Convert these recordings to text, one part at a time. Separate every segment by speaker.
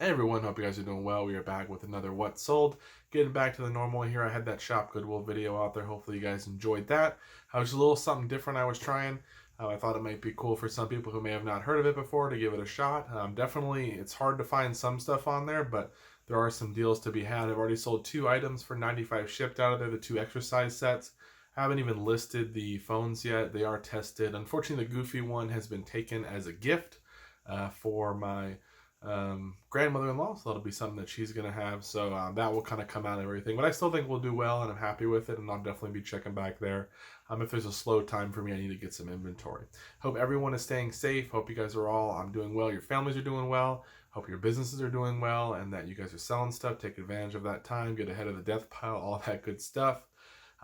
Speaker 1: Hey everyone, hope you guys are doing well. We are back with another What Sold. Getting back to the normal here. I had that Shop Goodwill video out there. Hopefully you guys enjoyed that. I was a little something different I was trying. I thought it might be cool for some people who may have not heard of it before to give it a shot. Definitely, it's hard to find some stuff on there, but there are some deals to be had. I've already sold 2 items for 95 shipped out of there, the 2 exercise sets. I haven't even listed the phones yet. They are tested. Unfortunately, the Goofy one has been taken as a gift for my grandmother-in-law, so that'll be something that she's gonna have. So that will kind of come out of everything, but I still think we'll do well, and I'm happy with it, and I'll definitely be checking back there. If there's a slow time for me, I need to get some inventory. Hope everyone is staying safe. Hope you guys are all doing well. Your families are doing well. Hope your businesses are doing well, and that you guys are selling stuff. Take advantage of that time. Get ahead of the death pile. All that good stuff.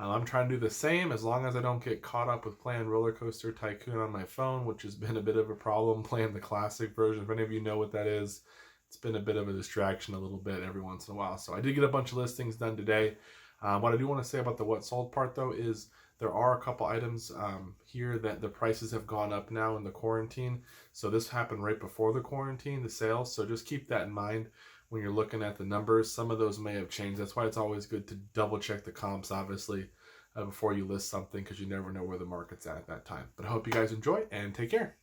Speaker 1: I'm trying to do the same as long as I don't get caught up with playing Roller Coaster Tycoon on my phone, which has been a bit of a problem playing the classic version. If any of you know what that is, it's been a bit of a distraction a little bit every once in a while. So I did get a bunch of listings done today. What I do want to say about the what sold part though is there are a couple items here that the prices have gone up now in the quarantine. So this happened right before the quarantine, the sales. So just keep that in mind when you're looking at the numbers. Some of those may have changed. That's why it's always good to double check the comps, obviously, before you list something, because you never know where the market's at that time. But I hope you guys enjoy and take care.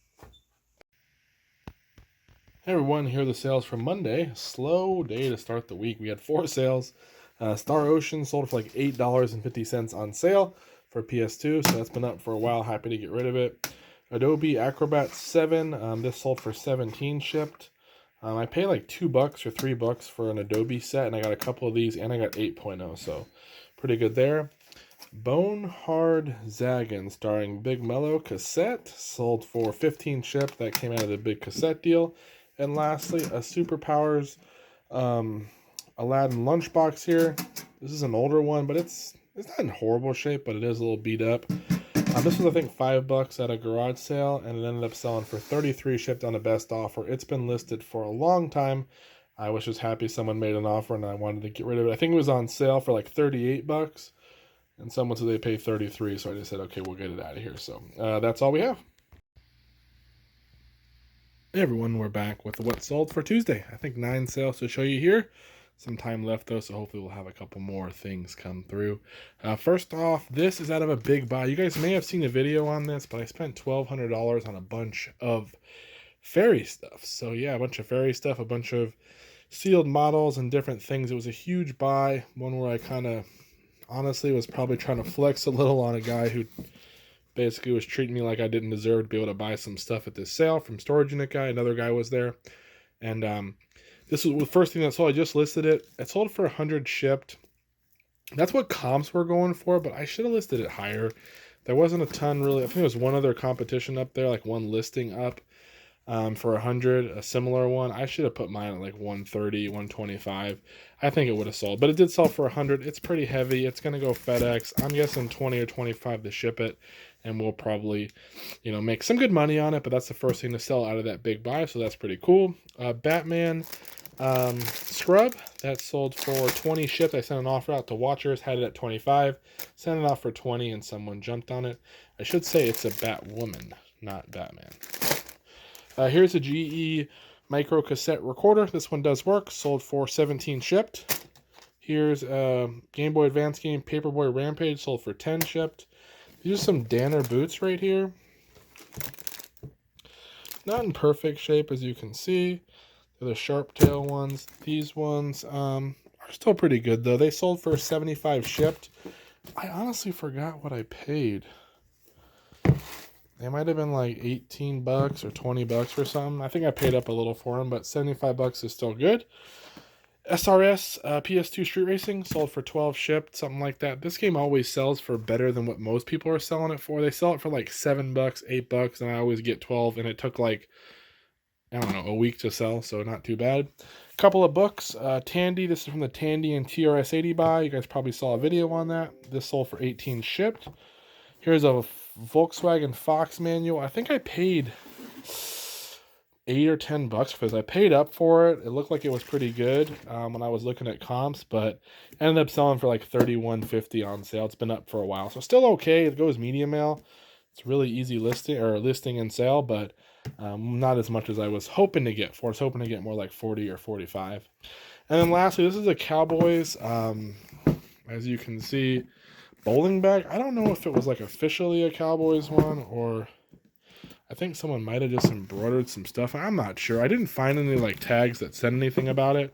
Speaker 1: Hey everyone, here are the sales from Monday. Slow day to start the week. We had 4 sales. Star Ocean sold for like $8.50 on sale for PS2, so that's been up for a while. Happy to get rid of it. Adobe Acrobat 7, this sold for 17 shipped. I paid like $2 or $3 for an Adobe set, and I got a couple of these, and I got 8.0, so pretty good there. Bone Hard Zagan, starring Big Mellow cassette, sold for 15 shipped. That came out of the big cassette deal. And lastly, a Superpowers Aladdin lunchbox here. This is an older one, but it's not in horrible shape, but it is a little beat up. This was, I think, $5 at a garage sale, and it ended up selling for 33 shipped on a best offer. It's been listed for a long time. I was just happy someone made an offer, and I wanted to get rid of it. I think it was on sale for like $38, and someone said they paid 33, so I just said, okay, we'll get it out of here. So that's all we have. Hey everyone, we're back with what sold for Tuesday. I think 9 sales to show you here. Some time left though, so hopefully we'll have a couple more things come through. First off, this is out of a big buy. You guys may have seen a video on this, but I spent $1,200 on a bunch of fairy stuff. So yeah, a bunch of fairy stuff, a bunch of sealed models and different things. It was a huge buy, one where I kind of honestly was probably trying to flex a little on a guy who basically was treating me like I didn't deserve to be able to buy some stuff at this sale from Storage Unit Guy. Another guy was there. And this was the first thing that sold. I just listed it. It sold for 100 shipped. That's what comps were going for, but I should have listed it higher. There wasn't a ton really. I think there was one other competition up there, like one listing up for 100, a similar one. I should have put mine at like 130, 125. I think it would have sold, but it did sell for 100. It's pretty heavy. It's going to go FedEx. I'm guessing 20 or 25 to ship it, and we'll probably, make some good money on it, but that's the first thing to sell out of that big buy, so that's pretty cool. Batman Scrub, that sold for 20 shipped. I sent an offer out to watchers, had it at 25, sent it off for 20, and someone jumped on it. I should say it's a Batwoman, not Batman. Here's a GE micro cassette recorder. This one does work. Sold for 17 shipped. Here's a Game Boy Advance game, Paperboy Rampage. Sold for 10 shipped. These are some Danner boots right here. Not in perfect shape, as you can see. They're the Sharp Tail ones. These ones are still pretty good, though. They sold for 75 shipped. I honestly forgot what I paid. They might have been like $18 or $20 for something. I think I paid up a little for them, but $75 is still good. SRS PS2 Street Racing sold for 12 shipped, something like that. This game always sells for better than what most people are selling it for. They sell it for like $7, $8, and I always get 12, and it took like, I don't know, a week to sell, so not too bad. Couple of books. Tandy, this is from the Tandy and TRS-80 buy. You guys probably saw a video on that. This sold for 18 shipped. Here's a Volkswagen Fox manual. I think I paid $8 or $10 because I paid up for it. It looked like it was pretty good when I was looking at comps, but ended up selling for like $31.50 on sale. It's been up for a while, so still okay. It goes medium mail. It's really easy listing and sale, but Not as much as I was hoping to get for. I was hoping to get more like 40 or 45. And then lastly, this is a Cowboys, as you can see, bowling bag. I don't know if it was like officially a Cowboys one, or I think someone might have just embroidered some stuff. I'm not sure. I didn't find any like tags that said anything about it.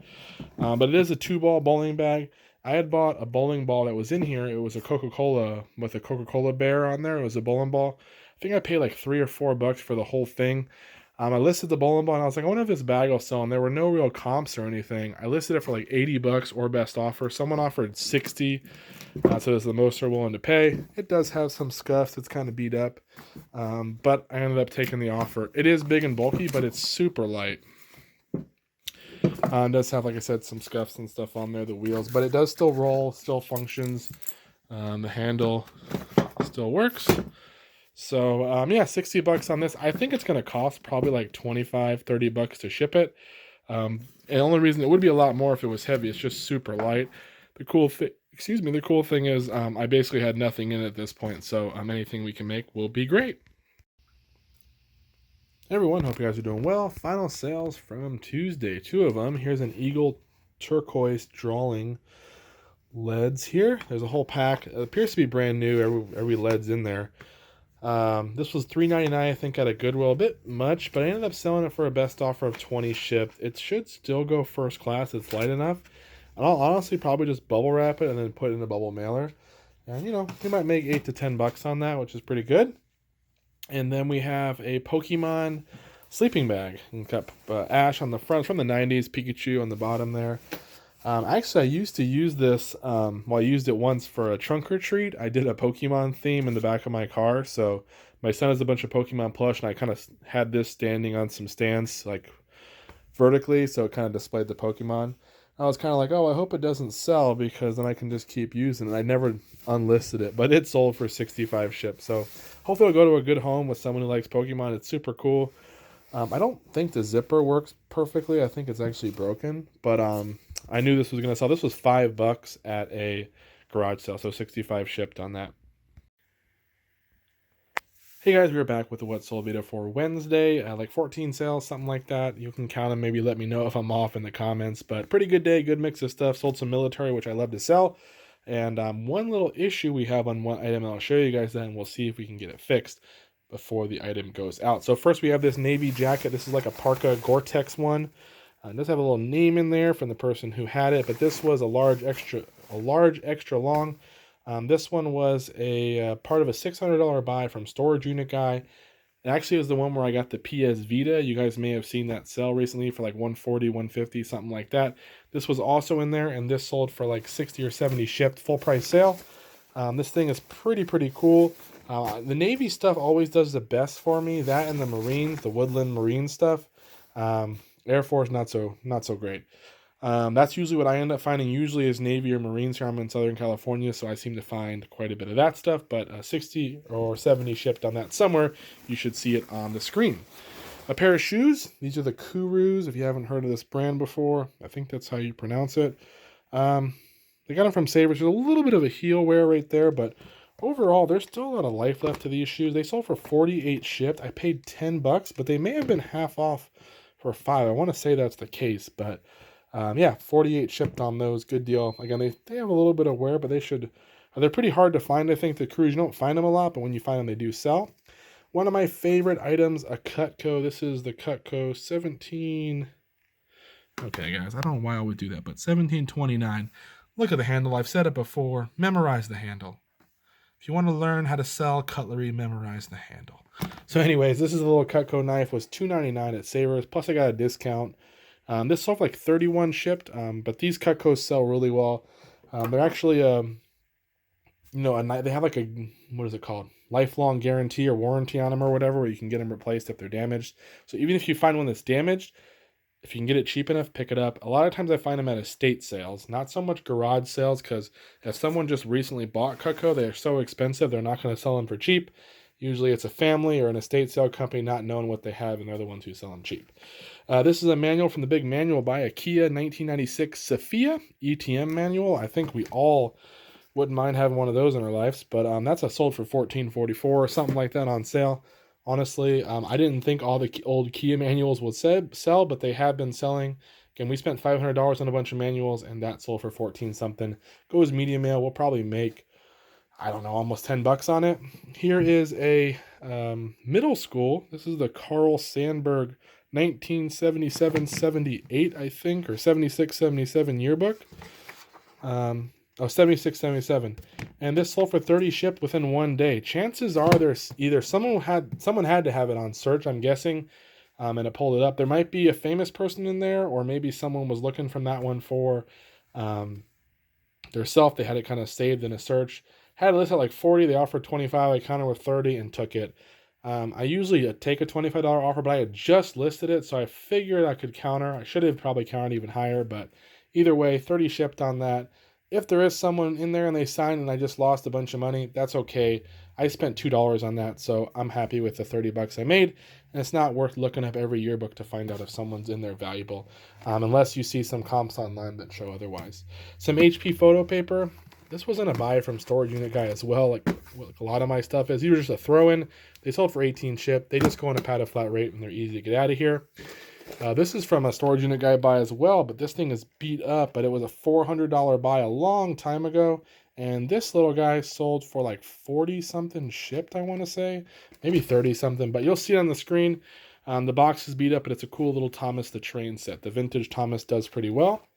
Speaker 1: But it is a 2-ball bowling bag. I had bought a bowling ball that was in here. It was a Coca-Cola with a Coca-Cola bear on there. It was a bowling ball. I think I paid like $3 or $4 for the whole thing. I listed the bowling ball and I was like, I wonder if this bag will sell. And there were no real comps or anything. I listed it for like $80 or best offer. Someone offered 60, so it's the most they're willing to pay. It does have some scuffs. It's kind of beat up, but I ended up taking the offer. It is big and bulky, but it's super light. It does have, like I said, some scuffs and stuff on there, the wheels, but it does still roll, still functions. The handle still works. So, yeah, $60 on this. I think it's going to cost probably like $25-$30 to ship it. And the only reason it would be a lot more if it was heavy, it's just super light. The cool thing is I basically had nothing in it at this point, so anything we can make will be great. Hey everyone, hope you guys are doing well. Final sales from Tuesday, 2 of them. Here's an Eagle turquoise drawing leads here. There's a whole pack. It appears to be brand new. Every lead's in there. This was $3.99, I think, at a Goodwill. A bit much, but I ended up selling it for a best offer of $20 shipped. It should still go first class. It's light enough. And I'll honestly probably just bubble wrap it and then put it in a bubble mailer. And, you might make $8 to $10 on that, which is pretty good. And then we have a Pokemon sleeping bag. It's got Ash on the front, from the 90s, Pikachu on the bottom there. Actually, I used to use this, I used it once for a trunk or treat. I did a Pokemon theme in the back of my car. So my son has a bunch of Pokemon plush, and I kind of had this standing on some stands, like vertically, so it kind of displayed the Pokemon. I was kind of like, oh, I hope it doesn't sell, because then I can just keep using it. I never unlisted it, but it sold for 65 shipped. So hopefully it'll go to a good home with someone who likes Pokemon. It's super cool. I don't think the zipper works perfectly. I think it's actually broken, but I knew this was going to sell. This was $5 at a garage sale, so 65 shipped on that. Hey guys, we're back with the What Sold video for Wednesday. Like 14 sales, something like that. You can count them, maybe let me know if I'm off in the comments. But pretty good day, good mix of stuff. Sold some military, which I love to sell. And one little issue we have on one item, and I'll show you guys then. We'll see if we can get it fixed before the item goes out. So first we have this navy jacket. This is like a parka Gore-Tex one. It does have a little name in there from the person who had it, but this was a large extra long. This one was a part of a $600 buy from Storage Unit Guy. It actually was the one where I got the PS Vita. You guys may have seen that sell recently for like $140, $150, something like that. This was also in there, and this sold for like 60 or 70 shipped, full price sale. This thing is pretty cool. The Navy stuff always does the best for me. That and the Marines, the Woodland Marine stuff. Air Force, not so great. That's usually what I end up finding. Usually is Navy or Marines here. I'm in Southern California, so I seem to find quite a bit of that stuff. But 60 or 70 shipped on that somewhere. You should see it on the screen. A pair of shoes. These are the Kurus. If you haven't heard of this brand before, I think that's how you pronounce it. They got them from Savers. There's a little bit of a heel wear right there, but overall, there's still a lot of life left to these shoes. They sold for 48 shipped. I paid $10, but they may have been half off for $5. I want to say that's the case, but yeah, 48 shipped on those. Good deal. Again, they have a little bit of wear, but they're pretty hard to find. I think the Kurus, you don't find them a lot, but when you find them, they do sell. One of my favorite items, a Cutco. This is the Cutco 17. Okay, guys, I don't know why I would do that, but 1729. Look at the handle. I've said it before. Memorize the handle. If you want to learn how to sell cutlery, memorize the handle. So anyways, this is a little Cutco knife. It was $2.99 at Savers. Plus I got a discount. This sold for like 31 shipped, but these Cutcos sell really well. They're actually, a knife. They have like what is it called? Lifelong guarantee or warranty on them or whatever, where you can get them replaced if they're damaged. So even if you find one that's damaged, if you can get it cheap enough, pick it up. A lot of times I find them at estate sales, not so much garage sales, because if someone just recently bought Cutco, they're so expensive, they're not going to sell them for cheap. Usually it's a family or an estate sale company not knowing what they have, and they're the ones who sell them cheap. This is a manual from the Big Manual by IKEA, 1996 Sophia ETM manual. I think we all wouldn't mind having one of those in our lives, but that's a sold for $14.44 or something like that on sale. Honestly, I didn't think all the old Kia manuals would sell, but they have been selling. Again, we spent $500 on a bunch of manuals, and that sold for 14 something. Goes medium mail. We'll probably make, I don't know, almost 10 bucks on it. Here is a middle school. This is the Carl Sandburg 1977-78, I think, or 76-77 yearbook. Oh, 76, 77. And this sold for 30 shipped within 1 day. Chances are there's either someone had to have it on search, I'm guessing, and it pulled it up. There might be a famous person in there, or maybe someone was looking from that one for their self. They had it kind of saved in a search. Had it listed at like 40. They offered 25. I countered with 30 and took it. I usually take a $25 offer, but I had just listed it, so I figured I could counter. I should have probably countered even higher, but either way, 30 shipped on that. If there is someone in there and they signed and I just lost a bunch of money, that's okay. I spent $2 on that, so I'm happy with the 30 bucks I made. And it's not worth looking up every yearbook to find out if someone's in there valuable, unless you see some comps online that show otherwise. Some HP photo paper. This wasn't a buy from Storage Unit Guy as well, like a lot of my stuff is. These were just a throw-in. They sold for 18 shipped. They just go on a padded flat rate and they're easy to get out of here. This is from a Storage Unit Guy buy as well, but this thing is beat up, but it was a $400 buy a long time ago. And this little guy sold for like 40 something shipped, I want to say, maybe 30 something, but you'll see it on the screen. The box is beat up, but it's a cool little Thomas the Train set. The vintage Thomas does pretty well.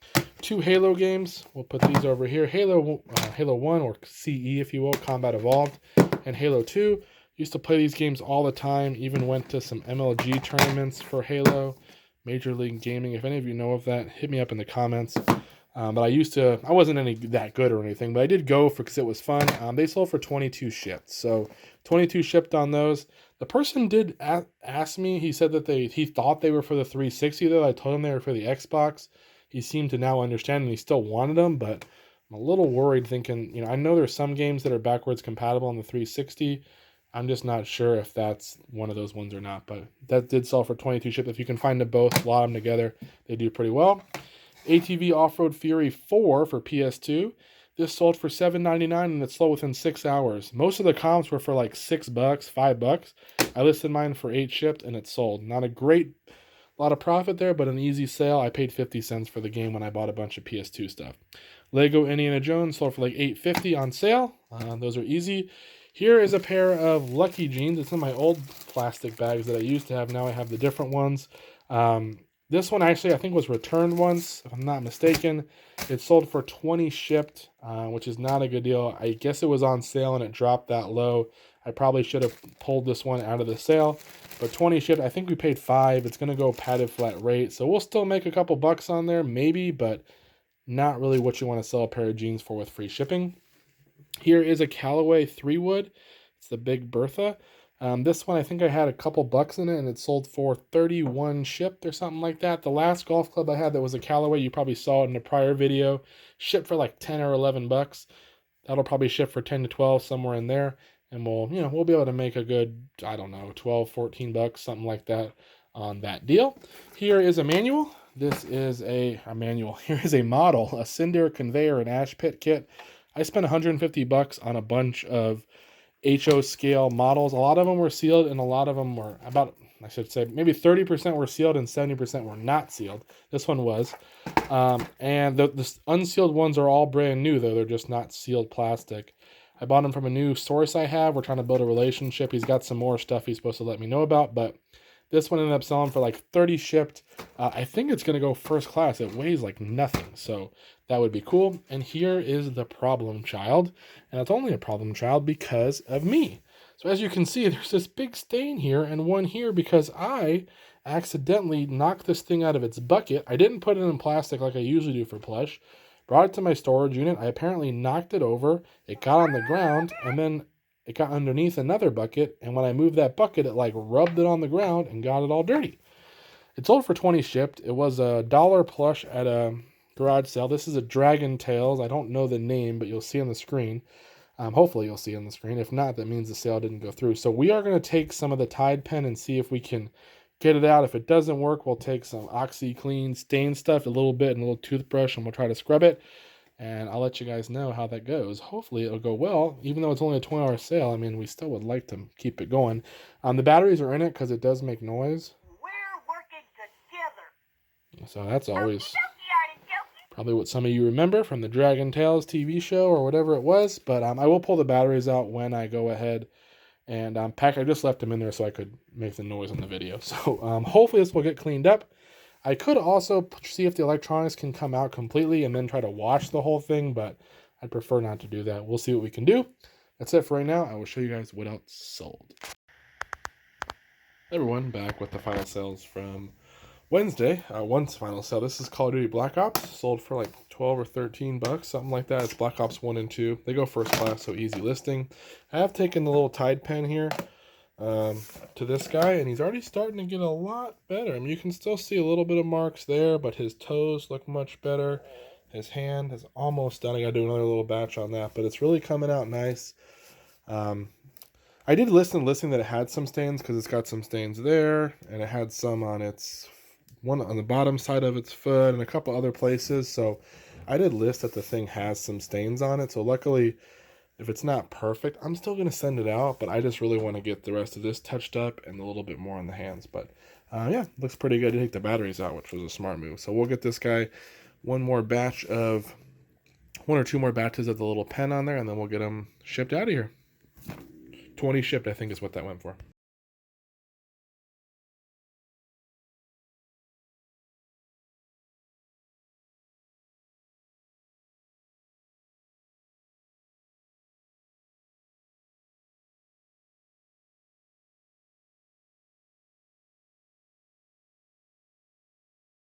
Speaker 1: 2 Halo games. We'll put these over here. Halo 1, or CE if you will, Combat Evolved, and Halo 2. Used to play these games all the time, even went to some MLG tournaments for Halo. Major League Gaming. If any of you know of that, hit me up in the comments. But I wasn't any that good or anything, but I did go because it was fun. They sold for 22 shipped. So 22 shipped on those. The person did ask me, he said that he thought they were for the 360 though. I told him they were for the Xbox. He seemed to now understand and he still wanted them, but I'm a little worried thinking, I know there's some games that are backwards compatible on the 360. I'm just not sure if that's one of those ones or not, but that did sell for 22 shipped. If you can find them both, lot them together, they do pretty well. ATV Off-Road Fury 4 for PS2. This sold for $7.99 and it sold within 6 hours. Most of the comps were for like $6, $5. I listed mine for 8 shipped and it sold. Not a great lot of profit there, but an easy sale. I paid 50 cents for the game when I bought a bunch of PS2 stuff. Lego Indiana Jones sold for like $8.50 on sale. Those are easy. Here is a pair of Lucky Jeans. It's in my old plastic bags that I used to have. Now I have the different ones. This one actually I think was returned once, if I'm not mistaken. It sold for 20 shipped, which is not a good deal. I guess it was on sale and it dropped that low. I probably should have pulled this one out of the sale. But 20 shipped, I think we paid $5. It's going to go padded flat rate. So we'll still make a couple bucks on there, maybe, but not really what you want to sell a pair of jeans for with free shipping. Here is a Callaway 3-wood. It's the Big Bertha. This one, I think I had a couple bucks in it, and it sold for 31 shipped or something like that. The last golf club I had that was a Callaway, you probably saw it in a prior video, shipped for like 10 or 11 bucks. That'll probably ship for 10 to 12, somewhere in there. And we'll be able to make a good, I don't know, 12, 14 bucks, something like that on that deal. Here is a manual. This is a manual. Here is a model, a cinder conveyor and ash pit kit. I spent 150 bucks on a bunch of HO scale models. A lot of them were sealed and a lot of them were I should say maybe 30% were sealed and 70% were not sealed. This one was. And the unsealed ones are all brand new though. They're just not sealed plastic. I bought them from a new source I have. We're trying to build a relationship. He's got some more stuff he's supposed to let me know about, but this one ended up selling for like 30 shipped. I think it's going to go first class. It weighs like nothing, so that would be cool. And here is the problem child. And it's only a problem child because of me. So as you can see, there's this big stain here and one here because I accidentally knocked this thing out of its bucket. I didn't put it in plastic like I usually do for plush. Brought it to my storage unit. I apparently knocked it over. It got on the ground and then it got underneath another bucket, and when I moved that bucket, it like rubbed it on the ground and got it all dirty. It sold for 20 shipped. It was $1 plush at a garage sale. This is a Dragon Tales. I don't know the name, but you'll see on the screen. Hopefully you'll see on the screen. If not, that means the sale didn't go through. So we are going to take some of the Tide pen and see if we can get it out. If it doesn't work, we'll take some OxyClean stain stuff, a little bit, and a little toothbrush, and we'll try to scrub it. and I'll let you guys know how that goes. Hopefully it'll go well, even though it's only a 20-hour sale. I mean, we still would like to keep it going. The batteries are in it because it does make noise.
Speaker 2: We're working together.
Speaker 1: So that's
Speaker 2: Okie
Speaker 1: always
Speaker 2: dokie, artichoke.
Speaker 1: probably what some of you remember from the Dragon Tales TV show or whatever it was. But I will pull the batteries out when I go ahead and pack. I just left them in there so I could make the noise in the video. So hopefully this will get cleaned up. I could also see if the electronics can come out completely and then try to wash the whole thing, but I'd prefer not to do that. We'll see what we can do. That's it for right now. I will show you guys what else sold. Hey everyone, back with the final sales from Wednesday. One's final sale. This is Call of Duty Black Ops. Sold for like 12 or 13 bucks, something like that. It's Black Ops 1 and 2. They go first class, so easy listing. I have taken the little Tide pen here to this guy, and he's already starting to get a lot better. I mean, you can still see a little bit of marks there, but his toes look much better. His hand is almost done. I gotta do another little batch on that, but it's really coming out nice. I did list in the listing that it had some stains because it's got some stains there, and it had some on its one on the bottom side of its foot and a couple other places. So I did list that the thing has some stains on it. So luckily, if it's not perfect, I'm still going to send it out, but I just really want to get the rest of this touched up and a little bit more on the hands. But yeah, looks pretty good. To take the batteries out, which was a smart move. So we'll get this guy one or two more batches of the little pen on there, and then we'll get them shipped out of here. 20 shipped, I think, is what that went for.